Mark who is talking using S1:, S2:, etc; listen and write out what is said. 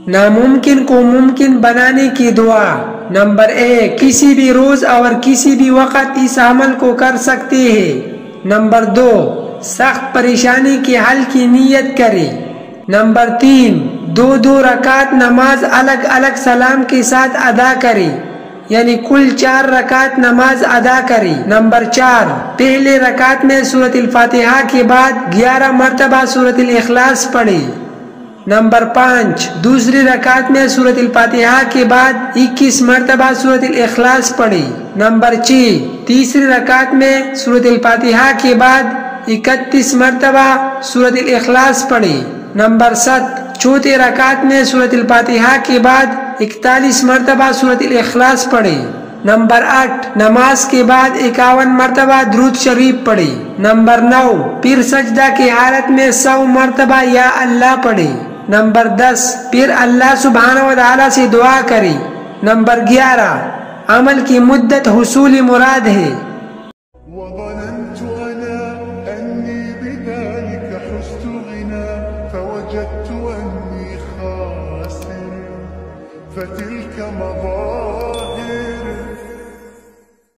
S1: ناممکن کو ممکن بنانے کی دعا۔ نمبر 1، کسی بھی روز اور کسی بھی وقت اس عمل کو کر سکتے ہیں۔ نمبر 2، سخت پریشانی کے حل کی نیت کرے۔ نمبر 3، 2 رکعت نماز الگ الگ سلام کے ساتھ ادا کرے، یعنی کل 4 رکعت نماز ادا کرے۔ نمبر 4، پہلے رکعت میں سورۃ الفاتحہ کے بعد 11 مرتبہ سورۃ الاخلاص پڑھے۔ نمبر 5، دوسری رکعت میں سورۃ الفاتحہ کے بعد 21 مرتبہ سورۃ الاخلاص پڑھے۔ نمبر 6، تیسری رکعت میں سورۃ الفاتحہ کے بعد 31 مرتبہ سورۃ الاخلاص پڑھے۔ نمبر 7، چوتھی رکعت میں سورۃ الفاتحہ کے بعد 41 مرتبہ سورۃ الاخلاص پڑھے۔ نمبر 8، نماز کے بعد 51 مرتبہ درود شریف پڑھے۔ نمبر 9، پھر سجدہ کی حالت میں 100 مرتبہ یا اللہ پڑھے۔ نمبر 10، پھر اللہ سبحانہ و تعالیٰ سے دعا کرے۔ نمبر 11، عمل کی مدت حصول مراد ہے۔
S2: وظننت أنا أني بذلك حزت غنى فوجدت أني خاسر فتلك مظاهر